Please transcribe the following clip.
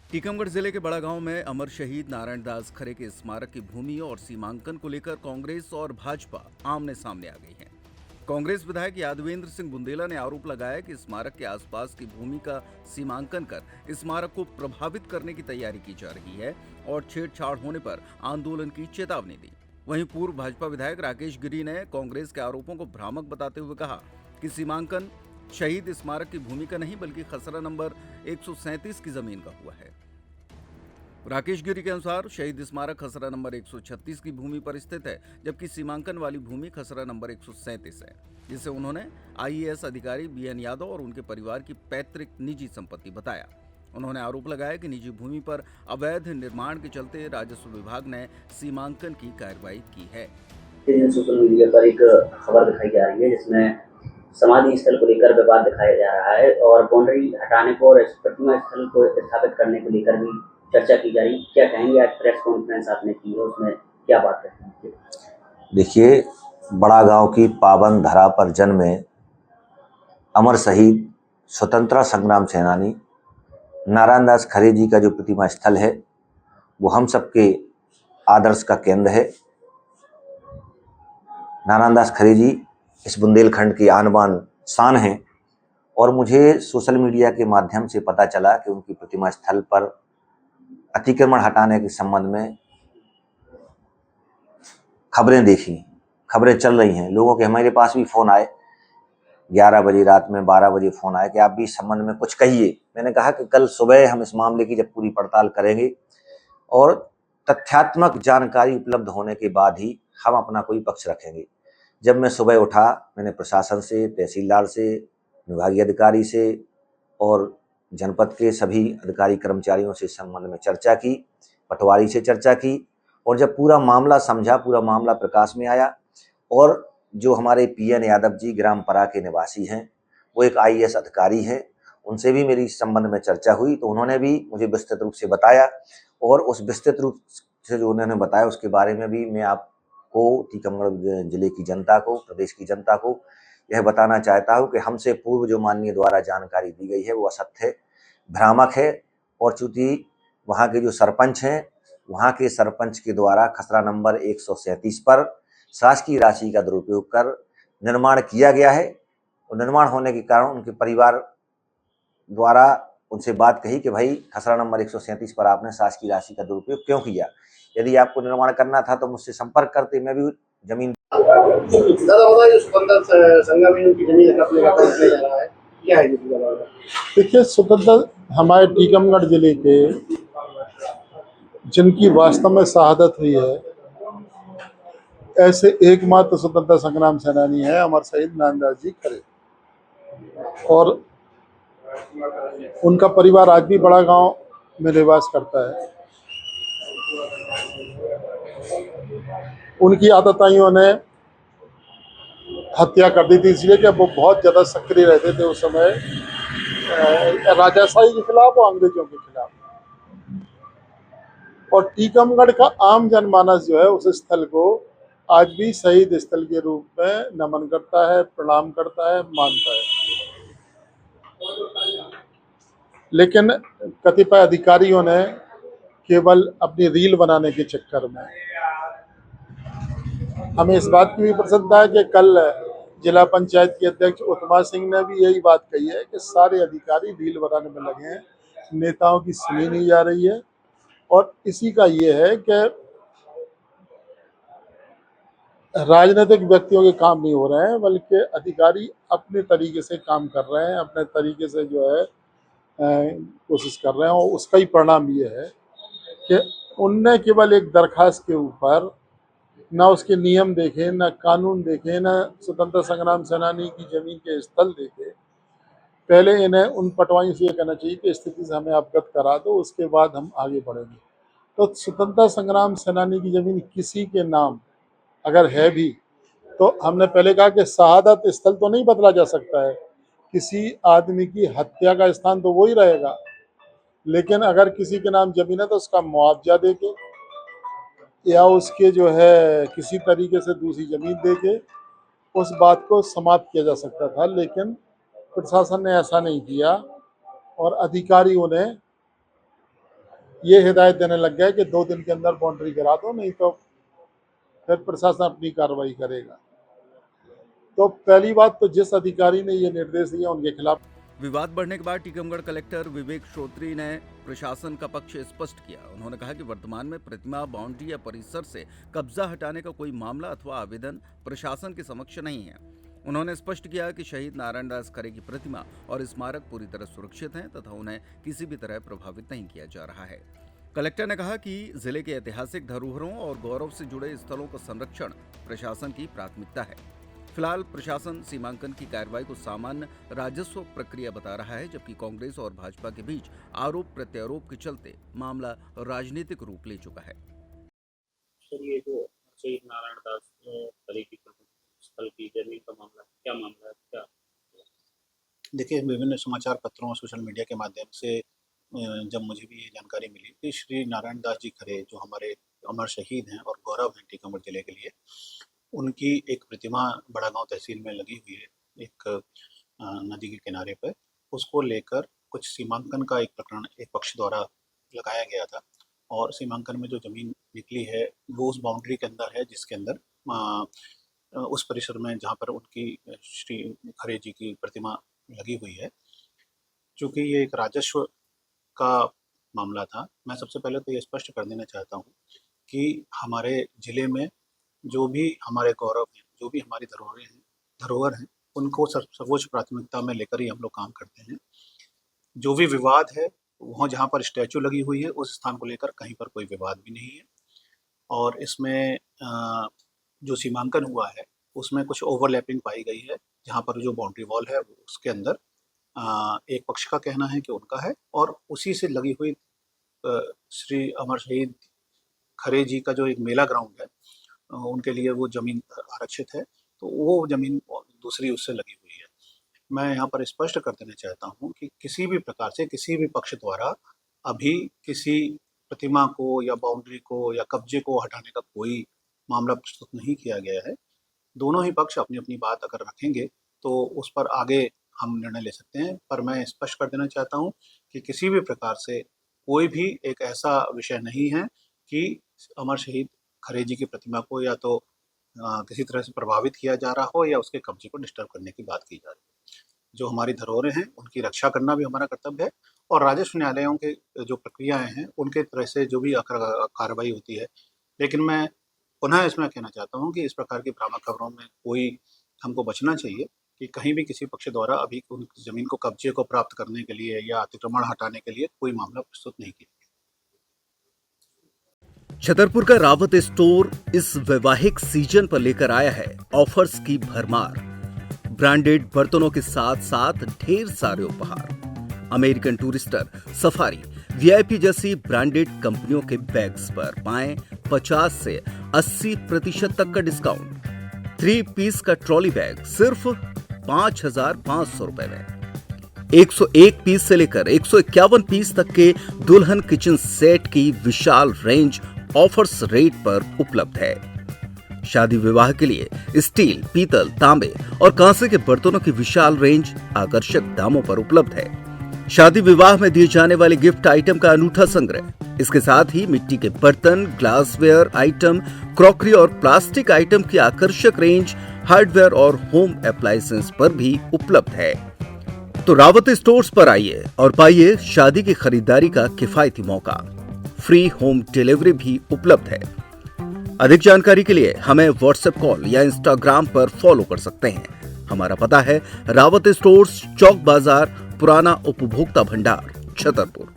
टीकमगढ़ जिले के बड़ा गांव में अमर शहीद नारायण दास खरे के स्मारक की भूमि और सीमांकन को लेकर कांग्रेस और भाजपा आमने सामने आ गई हैं। कांग्रेस विधायक यादवेंद्र सिंह बुंदेला ने आरोप लगाया कि स्मारक के आसपास की भूमि का सीमांकन कर स्मारक को प्रभावित करने की तैयारी की जा रही है और छेड़छाड़ होने पर आंदोलन की चेतावनी दी। वहीं पूर्व भाजपा विधायक राकेश गिरी ने कांग्रेस के आरोपों को भ्रामक बताते हुए कहा कि सीमांकन शहीद स्मारक की भूमि का नहीं बल्कि खसरा नंबर 137 की जमीन का हुआ है। राकेश गिरी के अनुसार शहीद स्मारक खसरा नंबर 136 की भूमि पर स्थित है, जबकि सीमांकन वाली भूमि खसरा नंबर 137 है, जिसे उन्होंने आईएएस अधिकारी बीएन यादव और उनके परिवार की पैतृक निजी संपत्ति बताया। उन्होंने आरोप लगाया कि निजी भूमि पर अवैध निर्माण के चलते राजस्व विभाग ने सीमांकन की कार्रवाई की है। सोशल मीडिया पर एक खबर दिखाई जा रही है जिसमें समाधि स्थल को लेकर विवाद दिखाया जा रहा है और बाउंड्री हटाने को और प्रतिमा स्थल को स्थापित करने को लेकर भी चर्चा की जा रही है। क्या कहेंगे, आज प्रेस कॉन्फ्रेंस आपने की है, उसमें क्या बात करते हैं? देखिए, बड़ा गांव की पावन धरा पर जन्मे अमर शहीद स्वतंत्रता संग्राम सेनानी नारायण दास खरे जी का जो प्रतिमा स्थल है वो हम सबके आदर्श का केंद्र है। नारायण दास खरे जी इस बुंदेलखंड की आन बान शान हैं और मुझे सोशल मीडिया के माध्यम से पता चला कि उनकी प्रतिमा स्थल पर अतिक्रमण हटाने के संबंध में खबरें चल रही हैं। लोगों के हमारे पास भी फ़ोन आए, 11 बजे रात में, 12 बजे फ़ोन आए कि आप भी इस संबंध में कुछ कहिए। मैंने कहा कि कल सुबह हम इस मामले की जब पूरी पड़ताल करेंगे और तथ्यात्मक जानकारी उपलब्ध होने के बाद ही हम अपना कोई पक्ष रखेंगे। जब मैं सुबह उठा, मैंने प्रशासन से, तहसीलदार से, विभागीय अधिकारी से और जनपद के सभी अधिकारी कर्मचारियों से इस संबंध में चर्चा की, पटवारी से चर्चा की और जब पूरा मामला समझा, पूरा मामला प्रकाश में आया और जो हमारे पीएन यादव जी ग्राम परा के निवासी हैं, वो एक आईएएस अधिकारी हैं, उनसे भी मेरी इस संबंध में चर्चा हुई तो उन्होंने भी मुझे विस्तृत रूप से बताया और उस विस्तृत रूप से जो उन्होंने बताया उसके बारे में भी मैं आपको, टीकमगढ़ जिले की जनता को, प्रदेश की जनता को यह बताना चाहता हूँ कि हमसे पूर्व जो माननीय द्वारा जानकारी दी गई है वो असत्य है, भ्रामक है और चूंकि वहाँ के जो सरपंच हैं, वहाँ के सरपंच के द्वारा खसरा नंबर 137 पर शासकीय राशि का दुरुपयोग कर निर्माण किया गया है और निर्माण होने के कारण उनके परिवार द्वारा उनसे बात कही कि भाई खसरा नंबर 137 पर आपने शासकीय राशि का दुरुपयोग क्यों किया? यदि आपको निर्माण करना था तो मुझसे संपर्क करते, मैं भी जमीन। देखिए, स्वतंत्र हमारे टीकमगढ़ जिले के जिनकी वास्तव में शहादत हुई है, ऐसे एकमात्र स्वतंत्रता संग्राम सेनानी है अमर शहीद नारायण दास जी खरे और उनका परिवार आज भी बड़ा गांव में निवास करता है। उनकी आतताइयों ने हत्या कर दी थी, इसलिए कि वो बहुत ज़्यादा सक्रिय रहते थे उस समय राजाशाही के खिलाफ और अंग्रेजों के खिलाफ। और टीकमगढ़ का आम जनमानस जो है उस स्थल को आज भी शहीद स्थल के रूप में नमन करता है, प्रणाम करता है, मानता है। लेकिन कतिपय अधिकारियों ने केवल अपनी रील बनाने के चक्कर में, हमें इस बात की भी प्रसन्नता है कि कल जिला पंचायत के अध्यक्ष उत्तमा सिंह ने भी यही बात कही है कि सारे अधिकारी रील बनाने में लगे हैं, नेताओं की सुनी नहीं जा रही है। और इसी का ये है कि राजनीतिक व्यक्तियों के काम नहीं हो रहे हैं, बल्कि अधिकारी अपने तरीके से काम कर रहे हैं, अपने तरीके से जो है कोशिश कर रहे हैं। और उसका ही परिणाम ये है कि उनने केवल एक दरखास्त के ऊपर ना उसके नियम देखे, ना कानून देखे, ना स्वतंत्रता संग्राम सेनानी की जमीन के स्थल देखे। पहले इन्हें उन पटवारियों से ये कहना चाहिए कि स्थिति से हमें अवगत करा दो, उसके बाद हम आगे बढ़ेंगे। तो स्वतंत्रता संग्राम सेनानी की जमीन किसी के नाम अगर है भी तो हमने पहले कहा कि शहादत स्थल तो नहीं बदला जा सकता है, किसी आदमी की हत्या का स्थान तो वो ही रहेगा। लेकिन अगर किसी के नाम जमीन है तो उसका मुआवजा दे के या उसके जो है किसी तरीके से दूसरी जमीन दे के उस बात को समाप्त किया जा सकता था। लेकिन प्रशासन ने ऐसा नहीं किया और अधिकारियों ने ये हिदायत देने लग गया है कि 2 दिन के अंदर बाउंड्री गिरा दो, नहीं तो फिर प्रशासन अपनी कार्रवाई करेगा। तो पहली बात तो जिस अधिकारी ने ये निर्देश दिया उनके खिलाफ विवाद बढ़ने के बाद टीकमगढ़ कलेक्टर विवेक श्रोत्री ने प्रशासन का पक्ष स्पष्ट किया। उन्होंने कहा कि वर्तमान में प्रतिमा, बाउंड्री या परिसर से कब्जा हटाने का कोई मामला अथवा आवेदन प्रशासन के समक्ष नहीं है। उन्होंने स्पष्ट किया कि शहीद नारायण दास खरे की प्रतिमा और स्मारक पूरी तरह सुरक्षित हैं तथा उन्हें किसी भी तरह प्रभावित नहीं किया जा रहा है। कलेक्टर ने कहा कि जिले के ऐतिहासिक धरोहरों और गौरव से जुड़े स्थलों का संरक्षण प्रशासन की प्राथमिकता है। फिलहाल प्रशासन सीमांकन की कार्रवाई को सामान्य राजस्व प्रक्रिया बता रहा है, जबकि कांग्रेस और भाजपा के बीच आरोप प्रत्यारोप के चलते मामला राजनीतिक रूप ले चुका है। सर, ये जो शहीद नारायण दास खरे की स्थल की जमीन का मामला, क्या मामला है, क्या? देखिए, विभिन्न समाचार पत्रों और सोशल मीडिया के माध्यम से जब मुझे भी ये जानकारी मिली कि श्री नारायण दास जी खरे जो हमारे अमर शहीद हैं और गौरव हैं टीकमगढ़ जिले के लिए, उनकी एक प्रतिमा बड़ागांव तहसील में लगी हुई है एक नदी के किनारे पर। उसको लेकर कुछ सीमांकन का एक प्रकरण एक पक्ष द्वारा लगाया गया था और सीमांकन में जो ज़मीन निकली है वो उस बाउंड्री के अंदर है, जिसके अंदर उस परिसर में जहाँ पर उनकी श्री खरे जी की प्रतिमा लगी हुई है। चूँकि ये एक राजस्व का मामला था, मैं सबसे पहले तो ये स्पष्ट कर देना चाहता हूँ कि हमारे ज़िले में जो भी हमारे गौरव हैं, जो भी हमारी धरोहर हैं, उनको सर्वोच्च प्राथमिकता में लेकर ही हम लोग काम करते हैं। जो भी विवाद है, वहाँ जहाँ पर स्टैचू लगी हुई है उस स्थान को लेकर कहीं पर कोई विवाद भी नहीं है। और इसमें जो सीमांकन हुआ है उसमें कुछ ओवरलैपिंग पाई गई है, जहाँ पर जो बाउंड्री वॉल है उसके अंदर एक पक्ष का कहना है कि उनका है और उसी से लगी हुई श्री अमर शहीद खरे जी का जो एक मेला ग्राउंड है, उनके लिए वो ज़मीन आरक्षित है, तो वो ज़मीन दूसरी उससे लगी हुई है। मैं यहाँ पर स्पष्ट कर देना चाहता हूँ कि किसी भी प्रकार से किसी भी पक्ष द्वारा अभी किसी प्रतिमा को या बाउंड्री को या कब्जे को हटाने का कोई मामला प्रस्तुत नहीं किया गया है। दोनों ही पक्ष अपनी अपनी बात अगर रखेंगे तो उस पर आगे हम निर्णय ले सकते हैं, पर मैं स्पष्ट कर देना चाहता हूँ कि किसी भी प्रकार से कोई भी एक ऐसा विषय नहीं है कि अमर शहीद खरे जी की प्रतिमा को या तो किसी तरह से प्रभावित किया जा रहा हो या उसके कब्जे को डिस्टर्ब करने की बात की जा रही है। जो हमारी धरोहरें हैं उनकी रक्षा करना भी हमारा कर्तव्य है और राजस्व न्यायालयों के जो प्रक्रियाएं हैं उनके तरह से जो भी कार्रवाई होती है। लेकिन मैं पुनः इसमें कहना चाहता हूँ कि इस प्रकार की भ्रामक खबरों में कोई हमको बचना चाहिए कि कहीं भी किसी पक्ष द्वारा अभी उन जमीन को कब्जे को प्राप्त करने के लिए या अतिक्रमण हटाने के लिए कोई मामला प्रस्तुत नहीं किया। छतरपुर का रावत स्टोर इस वैवाहिक सीजन पर लेकर आया है ऑफर्स की भरमार। ब्रांडेड बर्तनों के साथ साथ ढेर सारे उपहार। अमेरिकन टूरिस्टर, सफारी, वीआईपी जैसी ब्रांडेड कंपनियों के बैग्स पर पाएं 50 से 80% तक का डिस्काउंट। 3 पीस का ट्रॉली बैग सिर्फ 5,500 रुपए में। 101 पीस से लेकर 151 पीस तक के दुल्हन किचन सेट की विशाल रेंज ऑफर्स रेट पर उपलब्ध है। शादी विवाह के लिए स्टील, पीतल, तांबे और कांसे के बर्तनों की विशाल रेंज आकर्षक दामों पर उपलब्ध है। शादी विवाह में दिए जाने वाले गिफ्ट आइटम का अनूठा संग्रह, इसके साथ ही मिट्टी के बर्तन, ग्लासवेयर आइटम, क्रॉकरी और प्लास्टिक आइटम की आकर्षक रेंज हार्डवेयर और होम अप्लायंसेस पर भी उपलब्ध है। तो रावत स्टोर्स पर आइए और पाइए शादी की खरीदारी का किफायती मौका। फ्री होम डिलीवरी भी उपलब्ध है। अधिक जानकारी के लिए हमें व्हाट्सएप कॉल या इंस्टाग्राम पर फॉलो कर सकते हैं। हमारा पता है रावत स्टोर्स, चौक बाजार, पुराना उपभोक्ता भंडार, छतरपुर।